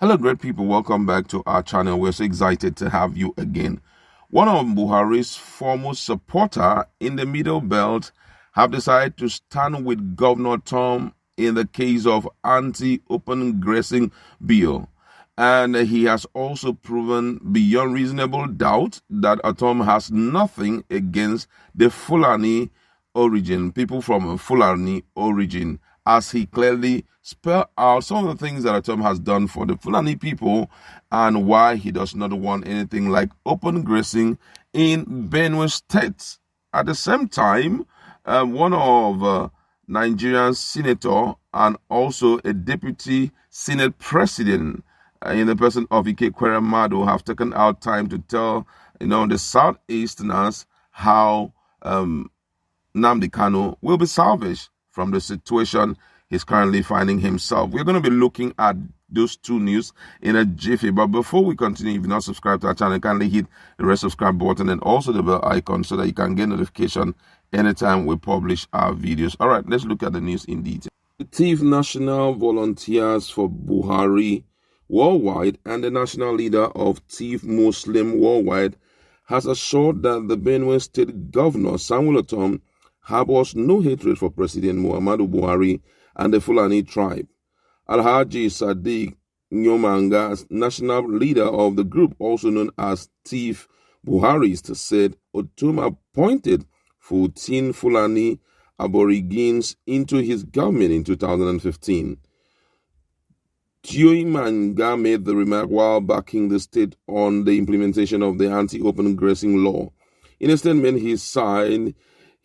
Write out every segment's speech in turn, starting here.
Hello, great people. Welcome back to our channel. We're so excited to have you again. One of Buharist's foremost supporter in the Middle Belt have decided to stand with Governor Ortom in the case of anti-open grazing bill. And he has also proven beyond reasonable doubt that Ortom has nothing against the Fulani origin, people from Fulani origin, as he clearly spelled out some of the things that Ortom has done for the Fulani people and why he does not want anything like open grazing in Benue State. At the same time, one of Nigeria's senator and also a deputy Senate president in the person of Ike Madu have taken out time to tell the Southeasterners how Nnamdi Kanu will be salvaged from the situation he's currently finding himself. We're going to be looking at those two news in a jiffy. But before we continue, if you're not subscribed to our channel, kindly hit the red subscribe button and also the bell icon so that you can get notification anytime we publish our videos. All right, let's look at the news in detail. Active national volunteers for Buhari worldwide and the national leader of Chief Muslim worldwide has assured that the Benue State Governor Samuel Ortom harbors no hatred for President Muhammadu Buhari and the Fulani tribe. Alhaji Sadiq Nyomanga, national leader of the group also known as Chief Buharist, said Ortom appointed 14 Fulani aborigines into his government in 2015. Nyomanga made the remark while backing the state on the implementation of the anti-open grazing law. In a statement he signed,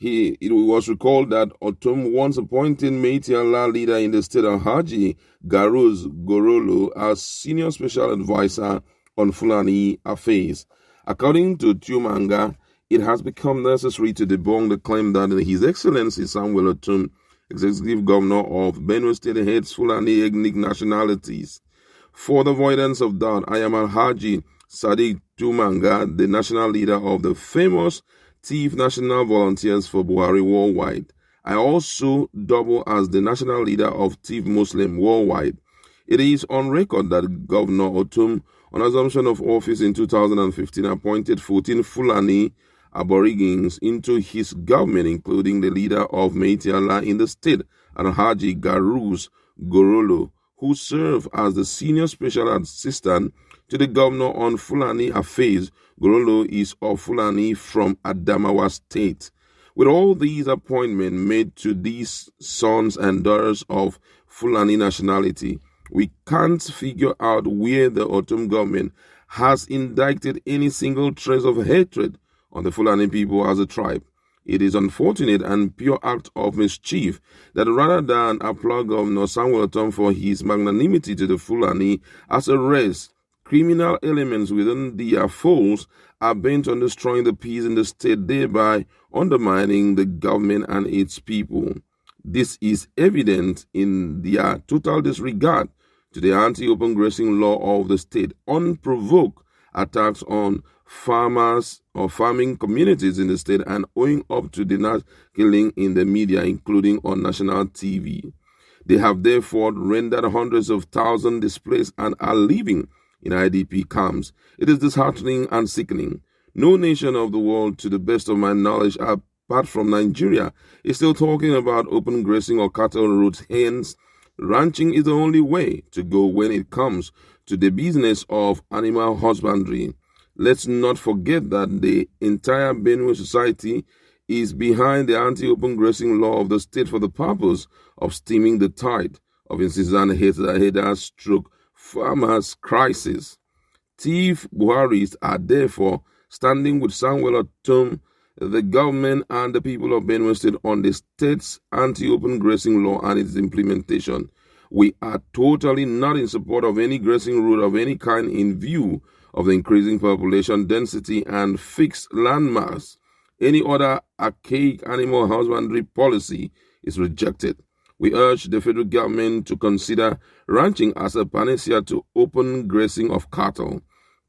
it was recalled that Ortom once appointed Meiti Allah leader in the state Haji Garuz Gorolo as senior special advisor on Fulani affairs. According to Nyomanga, it has become necessary to debunk the claim that His Excellency Samuel Ortom, Executive Governor of Benue State, hates Fulani ethnic nationalities. For the avoidance of doubt, I am Alhaji Sadiq Nyomanga, the national leader of the famous Chief National Volunteers for Buhari worldwide. I also double as the national leader of Chief Muslim worldwide. It is on record that Governor Ortom, on assumption of office in 2015, appointed 14 Fulani aborigines into his government, including the leader of Meiti Allah in the state, Alhaji Garuz Gorolo, who served as the senior special assistant to the governor on Fulani affairs. Gorolo is of Fulani from Adamawa State. With all these appointments made to these sons and daughters of Fulani nationality, we can't figure out where the Ortom government has indicted any single trace of hatred on the Fulani people as a tribe. It is unfortunate and pure act of mischief that rather than applaud Governor Samuel Ortom for his magnanimity to the Fulani as a race, criminal elements within their folds are bent on destroying the peace in the state, thereby undermining the government and its people. This is evident in their total disregard to the anti-open grazing law of the state, unprovoked attacks on farmers or farming communities in the state, and owing up to the killing in the media, including on national TV. They have therefore rendered hundreds of thousands displaced and are living in IDP camps. It is disheartening and sickening. No nation of the world, to the best of my knowledge, apart from Nigeria, is still talking about open grazing or cattle routes. Hence, ranching is the only way to go when it comes to the business of animal husbandry. Let's not forget that the entire Benue society is behind the anti-open grazing law of the state for the purpose of stemming the tide of incessant Sh0ck farmers' crisis. Chief Buharists are therefore standing with Samuel Ortom, the government and the people of Benue State on the state's anti-open grazing law and its implementation. We are totally not in support of any grazing route of any kind in view of the increasing population density and fixed landmass. Any other archaic animal husbandry policy is rejected. We urge the federal government to consider ranching as a panacea to open grazing of cattle.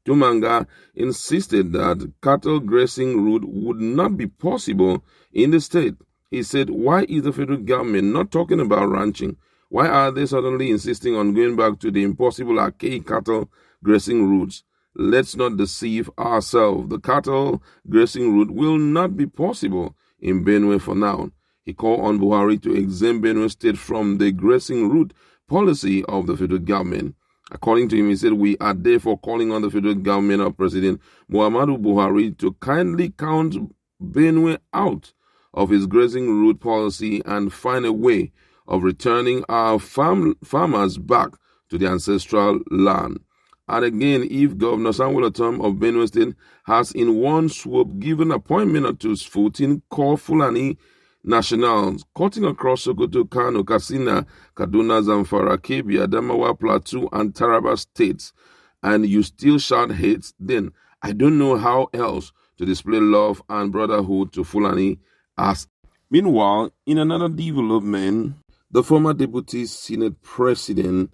Nyomanga insisted that cattle grazing route would not be possible in the state. He said, why is the federal government not talking about ranching? Why are they suddenly insisting on going back to the impossible archaic cattle grazing routes? Let's not deceive ourselves. The cattle grazing route will not be possible in Benue for now. He called on Buhari to exempt Benue State from the grazing route policy of the federal government. According to him, he said, we are therefore calling on the federal government of President Muhammadu Buhari to kindly count Benue out of his grazing route policy and find a way of returning our farmers back to the ancestral land. And again, if Governor Samuel Ortom of Benue State has in one swoop given appointment to 14 core Fulani nationals cutting across Sokoto, Kanu, Katsina, Kaduna, Zamfara, Kebbi, Adamawa, Plateau, and Taraba states, and you still shout hate, then I don't know how else to display love and brotherhood to Fulani as. Meanwhile, in another development, the former Deputy Senate President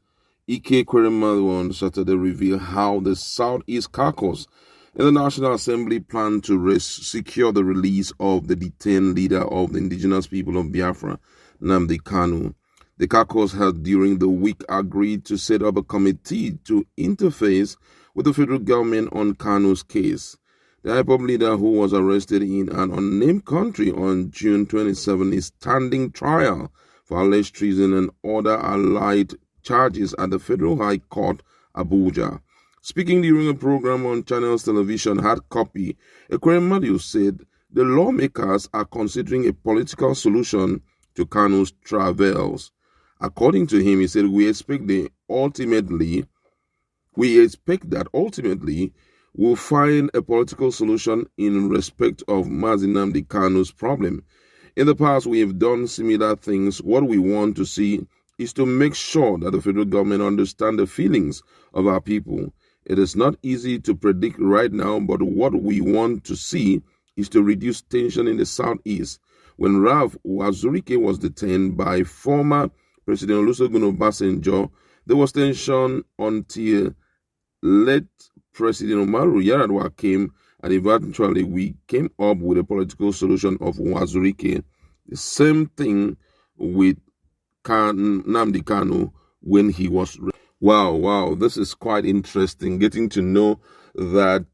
Ike Ekweremadu on Saturday revealed how the Southeast Caucus in the National Assembly plan to secure the release of the detained leader of the indigenous people of Biafra, Nnamdi Kanu. The caucus had during the week agreed to set up a committee to interface with the federal government on Kanu's case. The IPOB leader, who was arrested in an unnamed country on June 27, is standing trial for alleged treason and other allied charges at the Federal High Court, Abuja. Speaking during a program on Channels Television Hard Copy, Ekweremadu said the lawmakers are considering a political solution to Kanu's travails. According to him, he said, we expect that ultimately we'll find a political solution in respect of Mazi Nnamdi Kanu's problem. In the past, we have done similar things. What we want to see is to make sure that the federal government understands the feelings of our people. It is not easy to predict right now, but what we want to see is to reduce tension in the Southeast. When Rav Sh0ck was detained by former President Olusegun Obasanjo, there was tension until late President Umaru Yar'Adua came, and eventually we came up with a political solution of Sh0ck. The same thing with Nnamdi Kanu when he was. Wow, this is quite interesting, getting to know that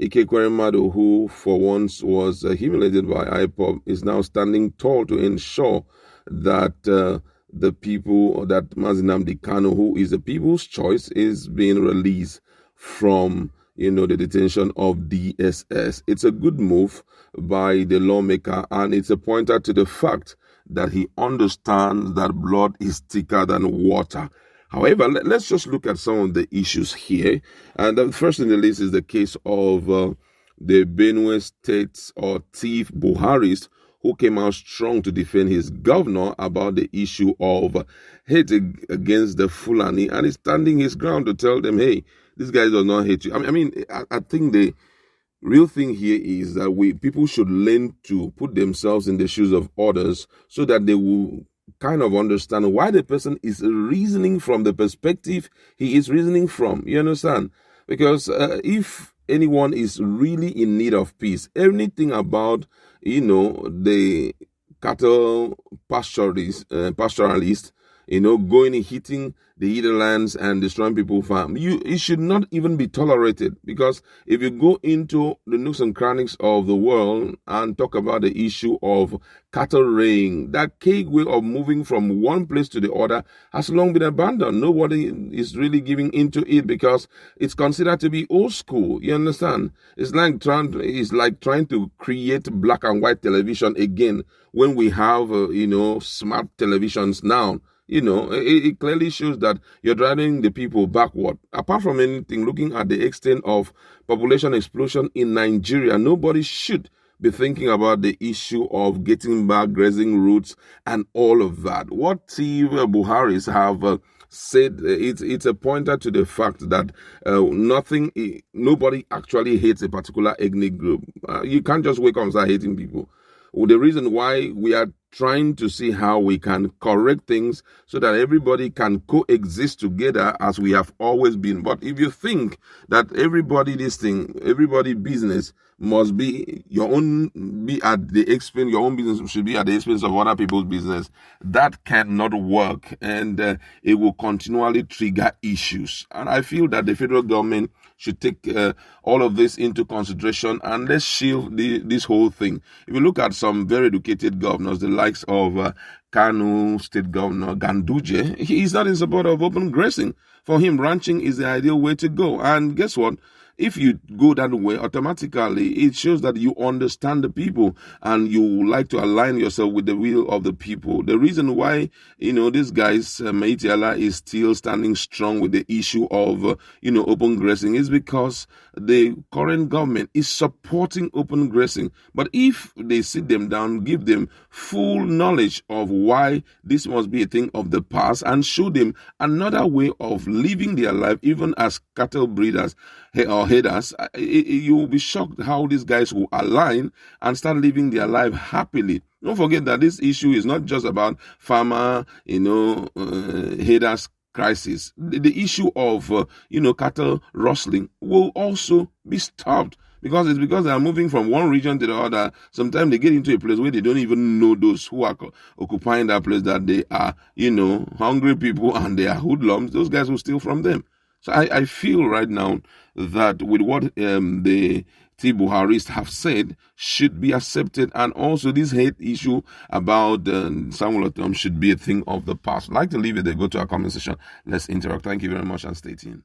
Ike Ekweremadu, who for once was humiliated by IPOB, is now standing tall to ensure that the people, that Mazi Nnamdi Kanu, who is the people's choice, is being released from the detention of DSS. It's a good move by the lawmaker, and it's a pointer to the fact that he understands that blood is thicker than water. However, let's just look at some of the issues here. And the first in the list is the case of the Benue State or thief Buharist, who came out strong to defend his governor about the issue of hate against the Fulani, and is standing his ground to tell them, hey, this guy does not hate you. I think the real thing here is that people should learn to put themselves in the shoes of others so that they will kind of understand why the person is reasoning from the perspective he is reasoning from. You understand? Because if anyone is really in need of peace, anything about, the cattle pastoralist, going and hitting the hinterlands and destroying people's farm, it should not even be tolerated. Because if you go into the nooks and crannies of the world and talk about the issue of cattle raying, that cake way of moving from one place to the other has long been abandoned. Nobody is really giving into it because it's considered to be old school. You understand? It's like trying to create black and white television again when we have smart televisions now. It clearly shows that you're driving the people backward. Apart from anything, looking at the extent of population explosion in Nigeria, nobody should be thinking about the issue of getting back grazing routes and all of that. What Buharis have said, it's a pointer to the fact that nobody actually hates a particular ethnic group. You can't just wake up and start hating people. Well, the reason why we are trying to see how we can correct things so that everybody can coexist together as we have always been. But if you think that everybody business must be your own, be at the expense, your own business should be at the expense of other people's business, that cannot work, and it will continually trigger issues. And I feel that the federal government should take all of this into consideration, and let's shield this whole thing. If you look at some very educated governors, the likes of Kanu State Governor Ganduje, he is not in support of open grazing. For him, ranching is the ideal way to go. And guess what? If you go that way, automatically, it shows that you understand the people and you like to align yourself with the will of the people. The reason why, this guy's Meitiala is still standing strong with the issue of, open grazing is because the current government is supporting open grazing. But if they sit them down, give them full knowledge of why this must be a thing of the past and show them another way of living their life, even as cattle breeders or headers, you will be shocked how these guys will align and start living their life happily. Don't forget that this issue is not just about farmer, headers crisis. The issue of, cattle rustling will also be stopped. Because they are moving from one region to the other. Sometimes they get into a place where they don't even know those who are occupying that place, that they are, hungry people and they are hoodlums. Those guys will steal from them. So I feel right now that with what the Buharists have said should be accepted, and also this hate issue about Samuel Ortom should be a thing of the past. I'd like to leave it there. Go to our comment section. Let's interact. Thank you very much and stay tuned.